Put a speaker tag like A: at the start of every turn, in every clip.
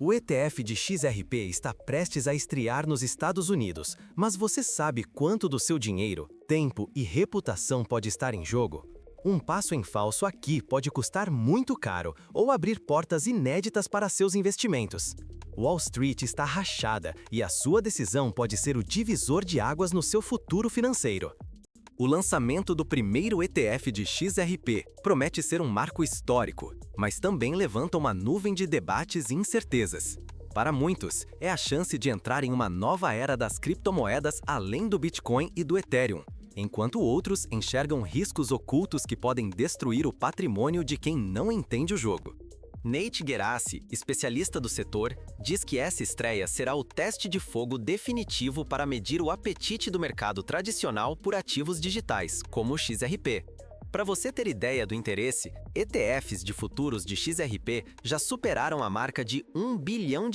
A: O ETF de XRP está prestes a estrear nos Estados Unidos, mas você sabe quanto do seu dinheiro, tempo e reputação pode estar em jogo? Um passo em falso aqui pode custar muito caro ou abrir portas inéditas para seus investimentos. Wall Street está rachada e a sua decisão pode ser o divisor de águas no seu futuro financeiro. O lançamento do primeiro ETF de XRP promete ser um marco histórico, mas também levanta uma nuvem de debates e incertezas. Para muitos, é a chance de entrar em uma nova era das criptomoedas além do Bitcoin e do Ethereum, enquanto outros enxergam riscos ocultos que podem destruir o patrimônio de quem não entende o jogo. Nate Geraci, especialista do setor, diz que essa estreia será o teste de fogo definitivo para medir o apetite do mercado tradicional por ativos digitais, como o XRP. Para você ter ideia do interesse, ETFs de futuros de XRP já superaram a marca de US$ 1 bilhão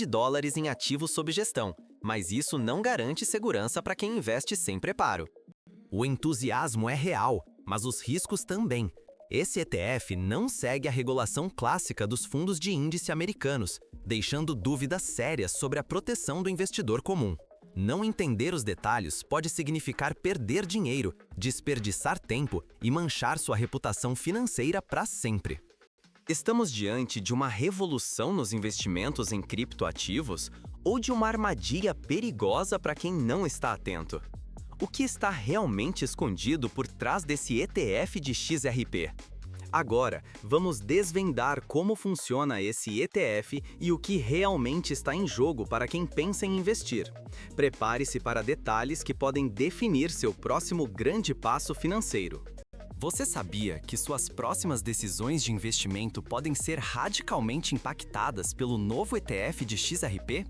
A: em ativos sob gestão, mas isso não garante segurança para quem investe sem preparo. O entusiasmo é real, mas os riscos também. Esse ETF não segue a regulação clássica dos fundos de índice americanos, deixando dúvidas sérias sobre a proteção do investidor comum. Não entender os detalhes pode significar perder dinheiro, desperdiçar tempo e manchar sua reputação financeira para sempre. Estamos diante de uma revolução nos investimentos em criptoativos ou de uma armadilha perigosa para quem não está atento? O que está realmente escondido por trás desse ETF de XRP? Agora, vamos desvendar como funciona esse ETF e o que realmente está em jogo para quem pensa em investir. Prepare-se para detalhes que podem definir seu próximo grande passo financeiro. Você sabia que suas próximas decisões de investimento podem ser radicalmente impactadas pelo novo ETF de XRP?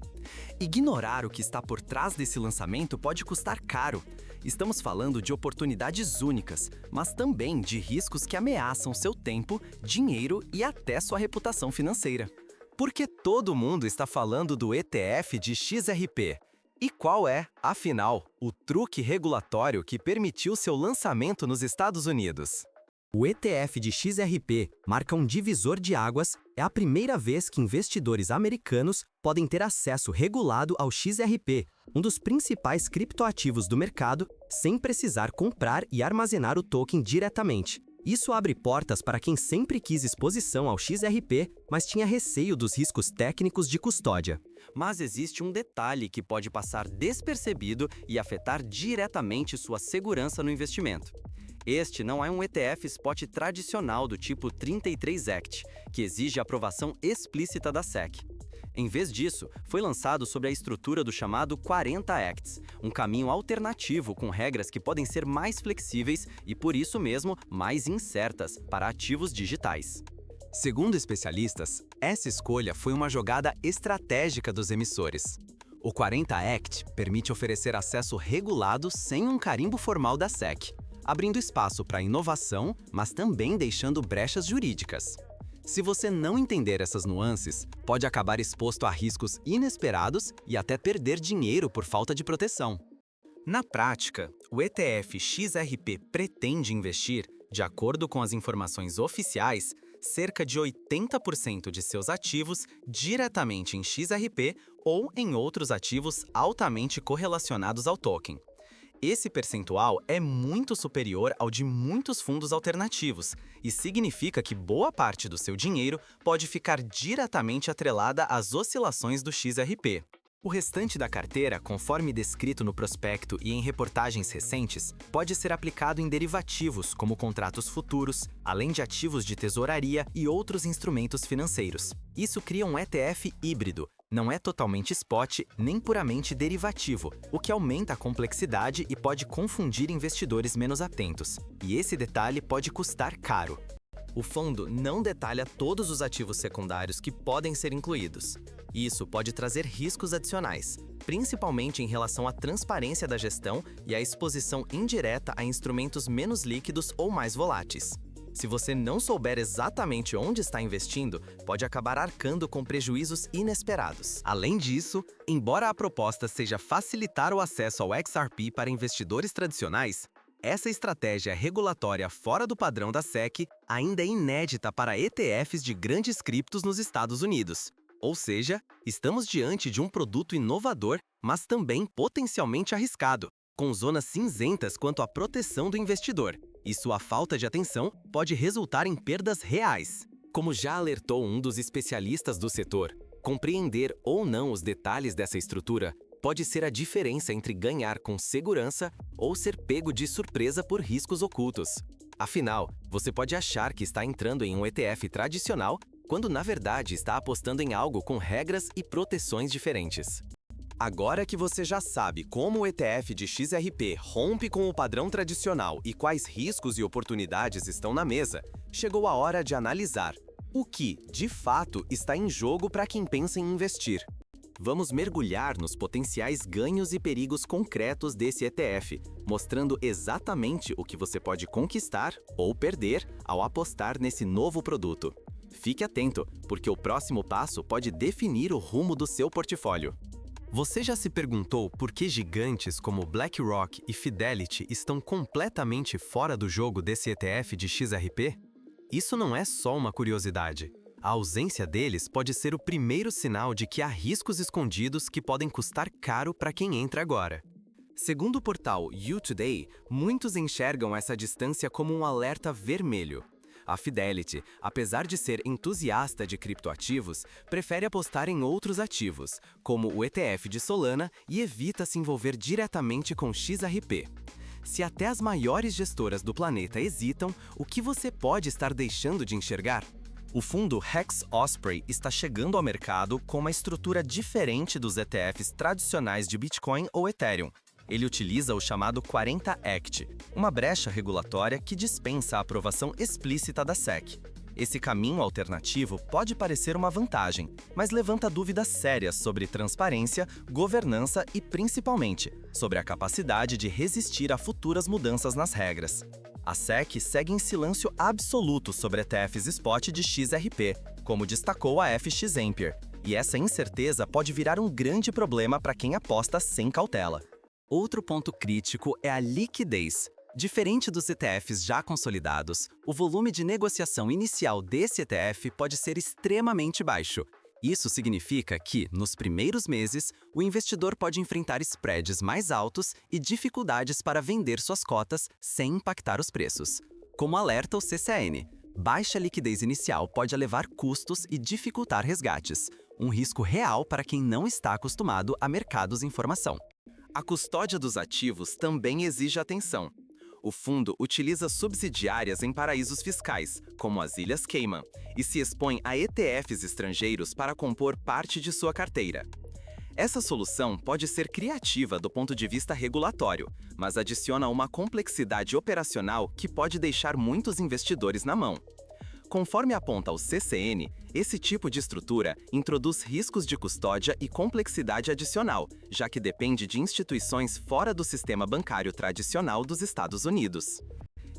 A: Ignorar o que está por trás desse lançamento pode custar caro. Estamos falando de oportunidades únicas, mas também de riscos que ameaçam seu tempo, dinheiro e até sua reputação financeira. Por que todo mundo está falando do ETF de XRP? E qual é, afinal, o truque regulatório que permitiu seu lançamento nos Estados Unidos? O ETF de XRP marca um divisor de águas, é a primeira vez que investidores americanos podem ter acesso regulado ao XRP, um dos principais criptoativos do mercado, sem precisar comprar e armazenar o token diretamente. Isso abre portas para quem sempre quis exposição ao XRP, mas tinha receio dos riscos técnicos de custódia. Mas existe um detalhe que pode passar despercebido e afetar diretamente sua segurança no investimento. Este não é um ETF spot tradicional do tipo 33 Act, que exige aprovação explícita da SEC. Em vez disso, foi lançado sob a estrutura do chamado 40 Acts, um caminho alternativo com regras que podem ser mais flexíveis e, por isso mesmo, mais incertas para ativos digitais. Segundo especialistas, essa escolha foi uma jogada estratégica dos emissores. O 40 Act permite oferecer acesso regulado sem um carimbo formal da SEC, abrindo espaço para inovação, mas também deixando brechas jurídicas. Se você não entender essas nuances, pode acabar exposto a riscos inesperados e até perder dinheiro por falta de proteção. Na prática, o ETF XRP pretende investir, de acordo com as informações oficiais, cerca de 80% de seus ativos diretamente em XRP ou em outros ativos altamente correlacionados ao token. Esse percentual é muito superior ao de muitos fundos alternativos e significa que boa parte do seu dinheiro pode ficar diretamente atrelada às oscilações do XRP. O restante da carteira, conforme descrito no prospecto e em reportagens recentes, pode ser aplicado em derivativos, como contratos futuros, além de ativos de tesouraria e outros instrumentos financeiros. Isso cria um ETF híbrido. Não é totalmente spot nem puramente derivativo, o que aumenta a complexidade e pode confundir investidores menos atentos. E esse detalhe pode custar caro. O fundo não detalha todos os ativos secundários que podem ser incluídos. Isso pode trazer riscos adicionais, principalmente em relação à transparência da gestão e à exposição indireta a instrumentos menos líquidos ou mais voláteis. Se você não souber exatamente onde está investindo, pode acabar arcando com prejuízos inesperados. Além disso, embora a proposta seja facilitar o acesso ao XRP para investidores tradicionais, essa estratégia regulatória fora do padrão da SEC ainda é inédita para ETFs de grandes criptos nos Estados Unidos. Ou seja, estamos diante de um produto inovador, mas também potencialmente arriscado, com zonas cinzentas quanto à proteção do investidor, e sua falta de atenção pode resultar em perdas reais. Como já alertou um dos especialistas do setor, compreender ou não os detalhes dessa estrutura pode ser a diferença entre ganhar com segurança ou ser pego de surpresa por riscos ocultos. Afinal, você pode achar que está entrando em um ETF tradicional, quando na verdade está apostando em algo com regras e proteções diferentes. Agora que você já sabe como o ETF de XRP rompe com o padrão tradicional e quais riscos e oportunidades estão na mesa, chegou a hora de analisar o que, de fato, está em jogo para quem pensa em investir. Vamos mergulhar nos potenciais ganhos e perigos concretos desse ETF, mostrando exatamente o que você pode conquistar ou perder ao apostar nesse novo produto. Fique atento, porque o próximo passo pode definir o rumo do seu portfólio. Você já se perguntou por que gigantes como BlackRock e Fidelity estão completamente fora do jogo desse ETF de XRP? Isso não é só uma curiosidade. A ausência deles pode ser o primeiro sinal de que há riscos escondidos que podem custar caro para quem entra agora. Segundo o portal U-Today, muitos enxergam essa distância como um alerta vermelho. A Fidelity, apesar de ser entusiasta de criptoativos, prefere apostar em outros ativos, como o ETF de Solana, e evita se envolver diretamente com XRP. Se até as maiores gestoras do planeta hesitam, o que você pode estar deixando de enxergar? O fundo Hex Osprey está chegando ao mercado com uma estrutura diferente dos ETFs tradicionais de Bitcoin ou Ethereum. Ele utiliza o chamado 40 Act, uma brecha regulatória que dispensa a aprovação explícita da SEC. Esse caminho alternativo pode parecer uma vantagem, mas levanta dúvidas sérias sobre transparência, governança e, principalmente, sobre a capacidade de resistir a futuras mudanças nas regras. A SEC segue em silêncio absoluto sobre ETFs spot de XRP, como destacou a FX Ampere, e essa incerteza pode virar um grande problema para quem aposta sem cautela. Outro ponto crítico é a liquidez. Diferente dos ETFs já consolidados, o volume de negociação inicial desse ETF pode ser extremamente baixo. Isso significa que, nos primeiros meses, o investidor pode enfrentar spreads mais altos e dificuldades para vender suas cotas sem impactar os preços. Como alerta o CCN, baixa liquidez inicial pode elevar custos e dificultar resgates, um risco real para quem não está acostumado a mercados em informação. A custódia dos ativos também exige atenção. O fundo utiliza subsidiárias em paraísos fiscais, como as Ilhas Cayman, e se expõe a ETFs estrangeiros para compor parte de sua carteira. Essa solução pode ser criativa do ponto de vista regulatório, mas adiciona uma complexidade operacional que pode deixar muitos investidores na mão. Conforme aponta o CCN, esse tipo de estrutura introduz riscos de custódia e complexidade adicional, já que depende de instituições fora do sistema bancário tradicional dos Estados Unidos.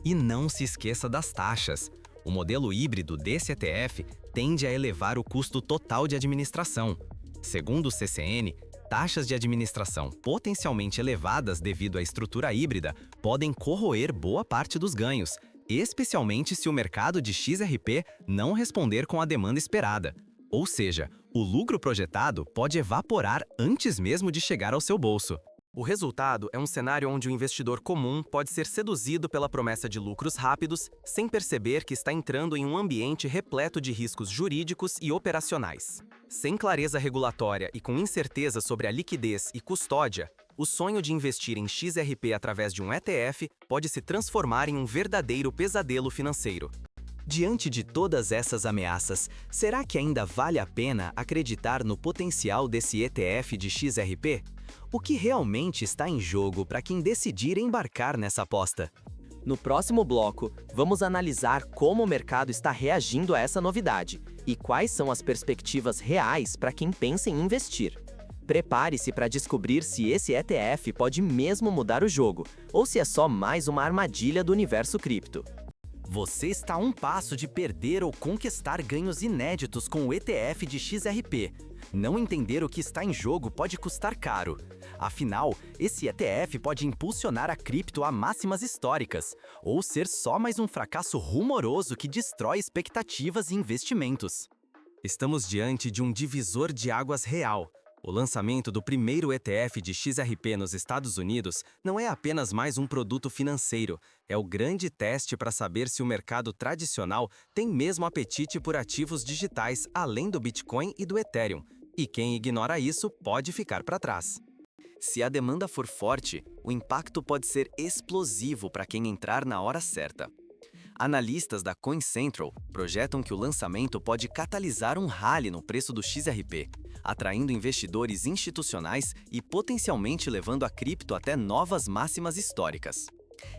A: E não se esqueça das taxas. O modelo híbrido desse ETF tende a elevar o custo total de administração. Segundo o CCN, taxas de administração potencialmente elevadas devido à estrutura híbrida podem corroer boa parte dos ganhos, especialmente se o mercado de XRP não responder com a demanda esperada. Ou seja, o lucro projetado pode evaporar antes mesmo de chegar ao seu bolso. O resultado é um cenário onde o investidor comum pode ser seduzido pela promessa de lucros rápidos, sem perceber que está entrando em um ambiente repleto de riscos jurídicos e operacionais. Sem clareza regulatória e com incerteza sobre a liquidez e custódia, o sonho de investir em XRP através de um ETF pode se transformar em um verdadeiro pesadelo financeiro. Diante de todas essas ameaças, será que ainda vale a pena acreditar no potencial desse ETF de XRP? O que realmente está em jogo para quem decidir embarcar nessa aposta?
B: No próximo bloco, vamos analisar como o mercado está reagindo a essa novidade e quais são as perspectivas reais para quem pensa em investir. Prepare-se para descobrir se esse ETF pode mesmo mudar o jogo, ou se é só mais uma armadilha do universo cripto.
A: Você está a um passo de perder ou conquistar ganhos inéditos com o ETF de XRP. Não entender o que está em jogo pode custar caro. Afinal, esse ETF pode impulsionar a cripto a máximas históricas, ou ser só mais um fracasso rumoroso que destrói expectativas e investimentos. Estamos diante de um divisor de águas real. O lançamento do primeiro ETF de XRP nos Estados Unidos não é apenas mais um produto financeiro, é o grande teste para saber se o mercado tradicional tem mesmo apetite por ativos digitais além do Bitcoin e do Ethereum. E quem ignora isso pode ficar para trás.
B: Se a demanda for forte, o impacto pode ser explosivo para quem entrar na hora certa. Analistas da CoinCentral projetam que o lançamento pode catalisar um rally no preço do XRP, atraindo investidores institucionais e potencialmente levando a cripto até novas máximas históricas.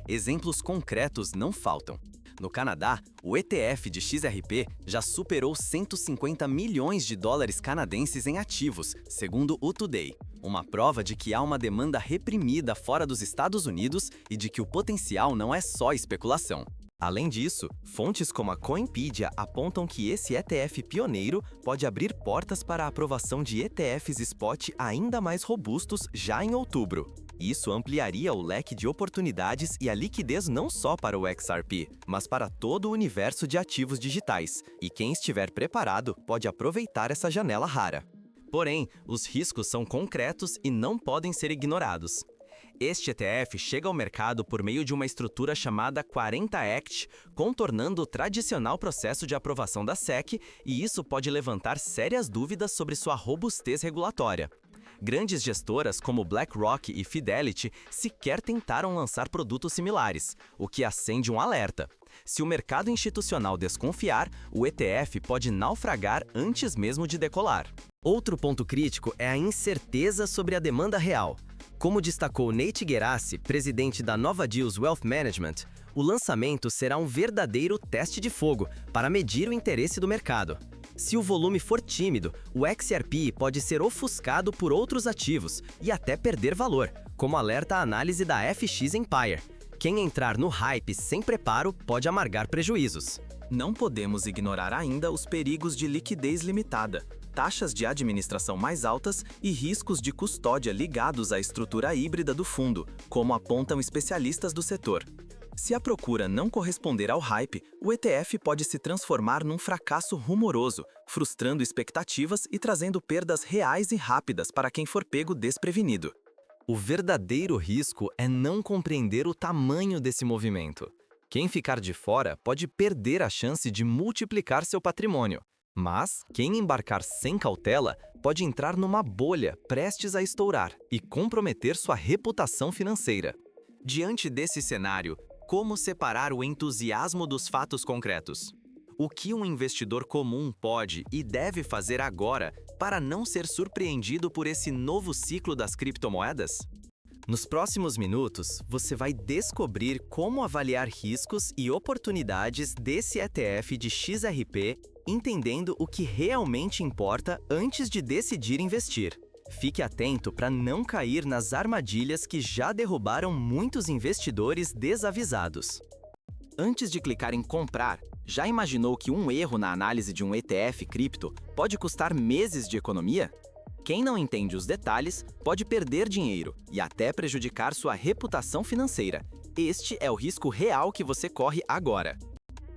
B: Exemplos concretos não faltam. No Canadá, o ETF de XRP já superou 150 milhões de dólares canadenses em ativos, segundo o Today, uma prova de que há uma demanda reprimida fora dos Estados Unidos e de que o potencial não é só especulação. Além disso, fontes como a Coinpedia apontam que esse ETF pioneiro pode abrir portas para a aprovação de ETFs spot ainda mais robustos já em outubro. Isso ampliaria o leque de oportunidades e a liquidez não só para o XRP, mas para todo o universo de ativos digitais, e quem estiver preparado pode aproveitar essa janela rara. Porém, os riscos são concretos e não podem ser ignorados. Este ETF chega ao mercado por meio de uma estrutura chamada 40 Act, contornando o tradicional processo de aprovação da SEC, e isso pode levantar sérias dúvidas sobre sua robustez regulatória. Grandes gestoras como BlackRock e Fidelity sequer tentaram lançar produtos similares, o que acende um alerta. Se o mercado institucional desconfiar, o ETF pode naufragar antes mesmo de decolar. Outro ponto crítico é a incerteza sobre a demanda real. Como destacou Nate Gerassi, presidente da Nova Deals Wealth Management, o lançamento será um verdadeiro teste de fogo para medir o interesse do mercado. Se o volume for tímido, o XRP pode ser ofuscado por outros ativos e até perder valor, como alerta a análise da FX Empire. Quem entrar no hype sem preparo pode amargar prejuízos. Não podemos ignorar ainda os perigos de liquidez limitada, taxas de administração mais altas e riscos de custódia ligados à estrutura híbrida do fundo, como apontam especialistas do setor. Se a procura não corresponder ao hype, o ETF pode se transformar num fracasso rumoroso, frustrando expectativas e trazendo perdas reais e rápidas para quem for pego desprevenido. O verdadeiro risco é não compreender o tamanho desse movimento. Quem ficar de fora pode perder a chance de multiplicar seu patrimônio. Mas quem embarcar sem cautela pode entrar numa bolha prestes a estourar e comprometer sua reputação financeira. Diante desse cenário, como separar o entusiasmo dos fatos concretos? O que um investidor comum pode e deve fazer agora para não ser surpreendido por esse novo ciclo das criptomoedas? Nos próximos minutos, você vai descobrir como avaliar riscos e oportunidades desse ETF de XRP, entendendo o que realmente importa antes de decidir investir. Fique atento para não cair nas armadilhas que já derrubaram muitos investidores desavisados. Antes de clicar em comprar, já imaginou que um erro na análise de um ETF cripto pode custar meses de economia? Quem não entende os detalhes pode perder dinheiro e até prejudicar sua reputação financeira. Este é o risco real que você corre agora.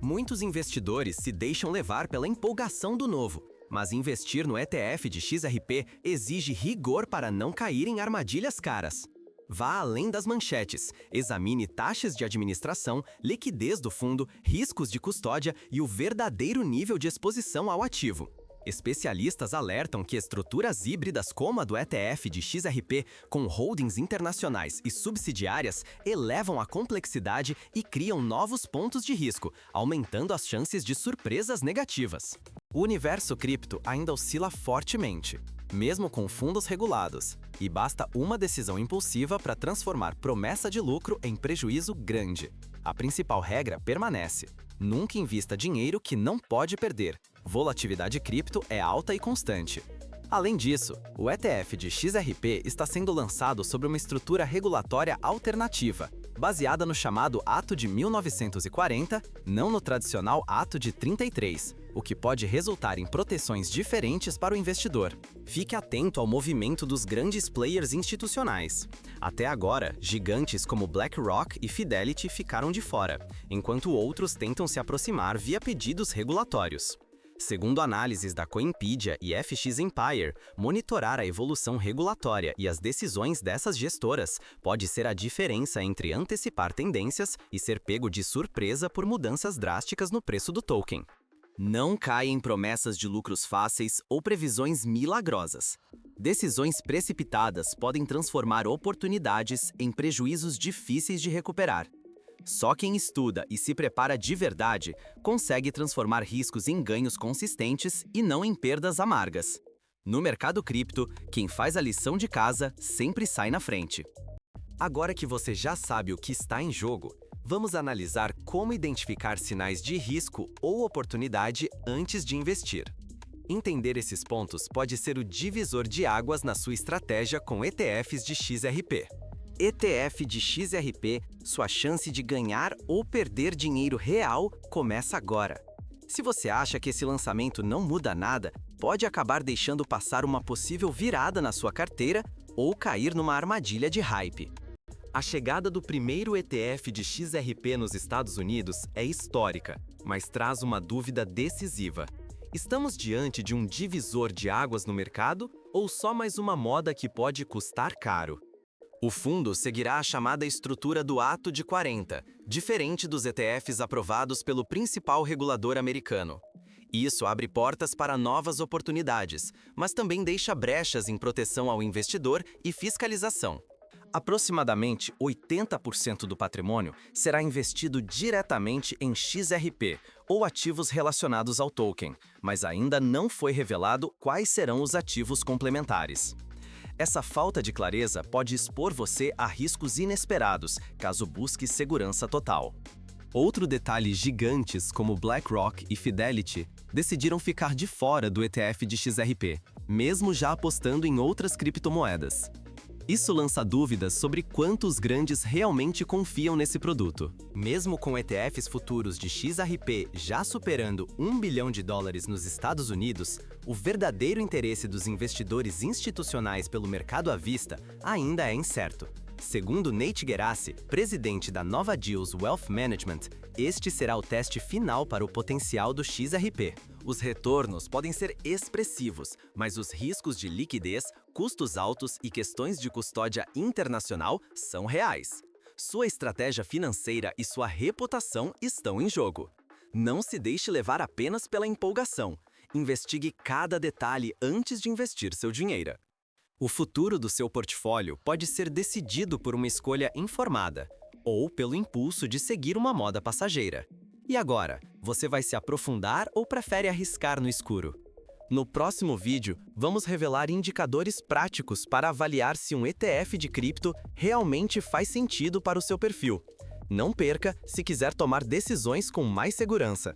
B: Muitos investidores se deixam levar pela empolgação do novo, mas investir no ETF de XRP exige rigor para não cair em armadilhas caras. Vá além das manchetes, examine taxas de administração, liquidez do fundo, riscos de custódia e o verdadeiro nível de exposição ao ativo. Especialistas alertam que estruturas híbridas como a do ETF de XRP, com holdings internacionais e subsidiárias, elevam a complexidade e criam novos pontos de risco, aumentando as chances de surpresas negativas. O universo cripto ainda oscila fortemente, mesmo com fundos regulados, e basta uma decisão impulsiva para transformar promessa de lucro em prejuízo grande. A principal regra permanece: nunca invista dinheiro que não pode perder. Volatilidade cripto é alta e constante. Além disso, o ETF de XRP está sendo lançado sob uma estrutura regulatória alternativa, baseada no chamado Ato de 1940, não no tradicional Ato de 33, o que pode resultar em proteções diferentes para o investidor. Fique atento ao movimento dos grandes players institucionais. Até agora, gigantes como BlackRock e Fidelity ficaram de fora, enquanto outros tentam se aproximar via pedidos regulatórios.
A: Segundo análises da Coinpedia e FX Empire, monitorar a evolução regulatória e as decisões dessas gestoras pode ser a diferença entre antecipar tendências e ser pego de surpresa por mudanças drásticas no preço do token. Não caia em promessas de lucros fáceis ou previsões milagrosas. Decisões precipitadas podem transformar oportunidades em prejuízos difíceis de recuperar. Só quem estuda e se prepara de verdade consegue transformar riscos em ganhos consistentes e não em perdas amargas. No mercado cripto, quem faz a lição de casa sempre sai na frente. Agora que você já sabe o que está em jogo, vamos analisar como identificar sinais de risco ou oportunidade antes de investir. Entender esses pontos pode ser o divisor de águas na sua estratégia com ETFs de XRP. ETF de XRP, sua chance de ganhar ou perder dinheiro real começa agora. Se você acha que esse lançamento não muda nada, pode acabar deixando passar uma possível virada na sua carteira ou cair numa armadilha de hype. A chegada do primeiro ETF de XRP nos Estados Unidos é histórica, mas traz uma dúvida decisiva. Estamos diante de um divisor de águas no mercado ou só mais uma moda que pode custar caro? O fundo seguirá a chamada estrutura do Ato de 40, diferente dos ETFs aprovados pelo principal regulador americano. Isso abre portas para novas oportunidades, mas também deixa brechas em proteção ao investidor e fiscalização. Aproximadamente 80% do patrimônio será investido diretamente em XRP, ou ativos relacionados ao token, mas ainda não foi revelado quais serão os ativos complementares. Essa falta de clareza pode expor você a riscos inesperados, caso busque segurança total. Outro detalhe: gigantes como BlackRock e Fidelity decidiram ficar de fora do ETF de XRP, mesmo já apostando em outras criptomoedas. Isso lança dúvidas sobre quantos grandes realmente confiam nesse produto. Mesmo com ETFs futuros de XRP já superando $1 bilhão nos Estados Unidos, o verdadeiro interesse dos investidores institucionais pelo mercado à vista ainda é incerto. Segundo Nate Gerassi, presidente da Nova Deals Wealth Management, este será o teste final para o potencial do XRP. Os retornos podem ser expressivos, mas os riscos de liquidez, custos altos e questões de custódia internacional são reais. Sua estratégia financeira e sua reputação estão em jogo. Não se deixe levar apenas pela empolgação. Investigue cada detalhe antes de investir seu dinheiro. O futuro do seu portfólio pode ser decidido por uma escolha informada ou pelo impulso de seguir uma moda passageira. E agora, você vai se aprofundar ou prefere arriscar no escuro? No próximo vídeo, vamos revelar indicadores práticos para avaliar se um ETF de cripto realmente faz sentido para o seu perfil. Não perca se quiser tomar decisões com mais segurança.